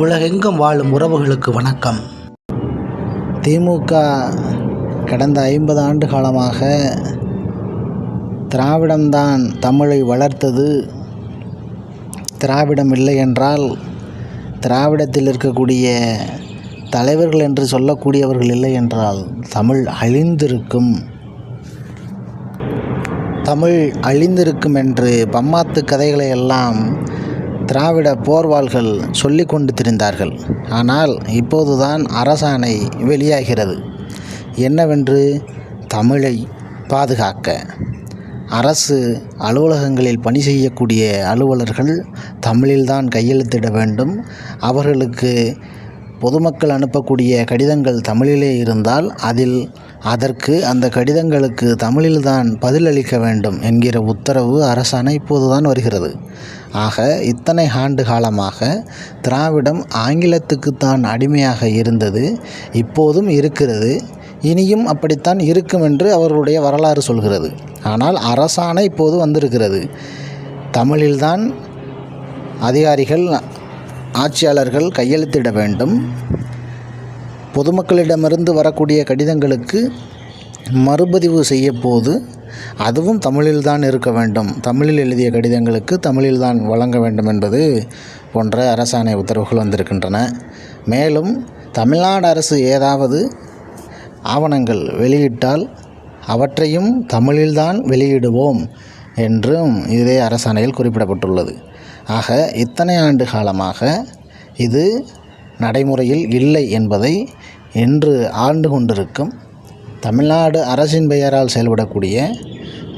உலகெங்கும் வாழும் உறவுகளுக்கு வணக்கம். திமுக கடந்த 50 ஆண்டு காலமாக திராவிடம்தான் தமிழை வளர்த்தது. திராவிடம் இல்லை என்றால் திராவிடத்தில் இருக்கக்கூடிய தலைவர்கள் என்று சொல்லக்கூடியவர்கள் இல்லை என்றால் தமிழ் அழிந்திருக்கும். தமிழ் அழிந்திருக்கும் என்று பம்மாத்து கதைகளை எல்லாம் திராவிட போர்வாள்கள் சொல்லி கொண்டு திரிந்தார்கள். ஆனால் இப்போதுதான் அரசாணை வெளியாகிறது. என்னவென்று? தமிழை பாதுகாக்க அரசு அலுவலகங்களில் பணி செய்யக்கூடிய அலுவலர்கள் தமிழில்தான் கையெழுத்திட வேண்டும். அவர்களுக்கு பொதுமக்கள் அனுப்பக்கூடிய கடிதங்கள் தமிழிலே இருந்தால் அதற்கு அந்த கடிதங்களுக்கு தமிழில்தான் பதிலளிக்க வேண்டும் என்கிற உத்தரவு அரசாணை இப்போதுதான் வருகிறது. ஆக இத்தனை ஆண்டு காலமாக திராவிடம் ஆங்கிலத்துக்குத்தான் அடிமையாக இருந்தது, இப்போதும் இருக்கிறது, இனியும் அப்படித்தான் இருக்கும் என்று அவர்களுடைய வரலாறு சொல்கிறது. ஆனால் அரசாணை இப்போது வந்திருக்கிறது. தமிழில்தான் அதிகாரிகள் ஆட்சியாளர்கள் கையெழுத்திட வேண்டும். பொதுமக்களிடமிருந்து வரக்கூடிய கடிதங்களுக்கு மறுபதிவு செய்யப்போது அதுவும் தமிழில்தான் இருக்க வேண்டும். தமிழில் எழுதிய கடிதங்களுக்கு தமிழில்தான் வழங்க வேண்டும் என்பது போன்ற அரசாணை உத்தரவுகள் வந்திருக்கின்றன. மேலும் தமிழ்நாடு அரசு ஏதாவது ஆவணங்கள் வெளியிட்டால் அவற்றையும் தமிழில்தான் வெளியிடுவோம் என்றும் இதே அரசாணையில் குறிப்பிடப்பட்டுள்ளது. ஆக இத்தனை ஆண்டு காலமாக இது நடைமுறையில் இல்லை என்பதை இன்று ஆண்டு கொண்டிருக்கும் தமிழ்நாடு அரசின் பெயரால் செயல்படக்கூடிய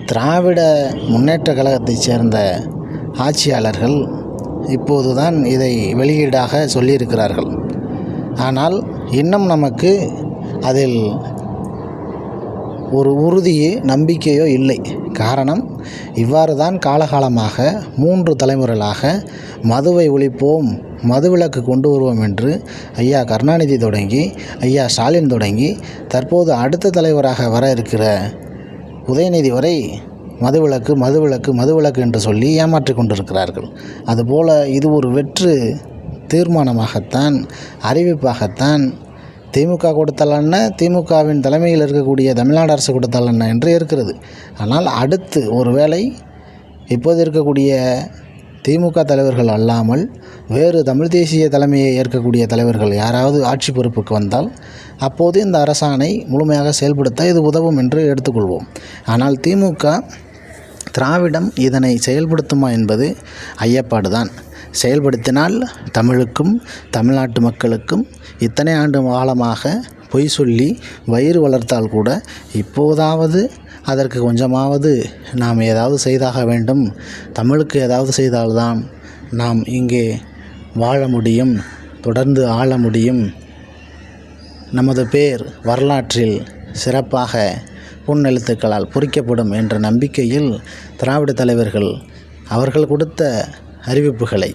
திராவிட முன்னேற்ற கழகத்தைச் சேர்ந்த ஆட்சியாளர்கள் இப்போதுதான் இதை வெளியீடாக சொல்லியிருக்கிறார்கள். ஆனால் இன்னும் நமக்கு அதில் ஒரு உறுதியோ நம்பிக்கையோ இல்லை. காரணம், இவ்வாறு தான் காலகாலமாக 3 தலைமுறைகளாக மதுவை ஒழிப்போம், மதுவிலக்கு கொண்டு வருவோம் என்று ஐயா கருணாநிதி தொடங்கி ஐயா ஸ்டாலின் தொடங்கி தற்போது அடுத்த தலைவராக வர இருக்கிற உதயநிதி வரை மதுவிலக்கு என்று சொல்லி ஏமாற்றி கொண்டிருக்கிறார்கள். அதுபோல் இது ஒரு வெற்று தீர்மானமாகத்தான், அறிவிப்பாகத்தான் திமுக கொடுத்தாலன்ன, திமுகவின் தலைமையில் இருக்கக்கூடிய தமிழ்நாடு அரசு கொடுத்தாலன்ன என்று இருக்கிறது. ஆனால் அடுத்து ஒருவேளை இப்போது இருக்கக்கூடிய திமுக தலைவர்கள் அல்லாமல் வேறு தமிழ் தேசிய தலைமையை ஏற்கக்கூடிய தலைவர்கள் யாராவது ஆட்சி பொறுப்புக்கு வந்தால் அப்போது இந்த அரசாணை முழுமையாக செயல்படுத்த இது உதவும் என்று எடுத்துக்கொள்வோம். ஆனால் திமுக திராவிடம் இதனை செயல்படுத்துமா என்பது ஐயப்பாடுதான். செயல்படுத்தினால் தமிழுக்கும் தமிழ்நாட்டு மக்களுக்கும் இத்தனை ஆண்டு காலமாக பொய் சொல்லி வயிறு வளர்த்தால் கூட இப்போதாவது அதற்கு கொஞ்சமாவது நாம் ஏதாவது செய்தாக வேண்டும், தமிழுக்கு ஏதாவது செய்தால்தான் நாம் இங்கே வாழ முடியும், தொடர்ந்து ஆள முடியும், நமது பேர் வரலாற்றில் சிறப்பாக பொன்னெழுத்துக்களால் பொறிக்கப்படும் என்ற நம்பிக்கையில் திராவிட தலைவர்கள் அவர்கள் கொடுத்த அறிவிப்புகளை,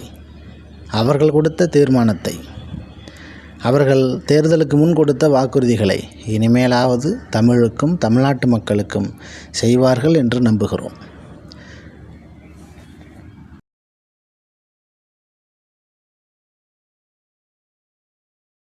அவர்கள் கொடுத்த தீர்மானத்தை, அவர்கள் தேர்தலுக்கு முன் கொடுத்த வாக்குறுதிகளை இனிமேலாவது தமிழுக்கும் தமிழ்நாட்டு மக்களுக்கும் செய்வார்கள் என்று நம்புகிறோம்.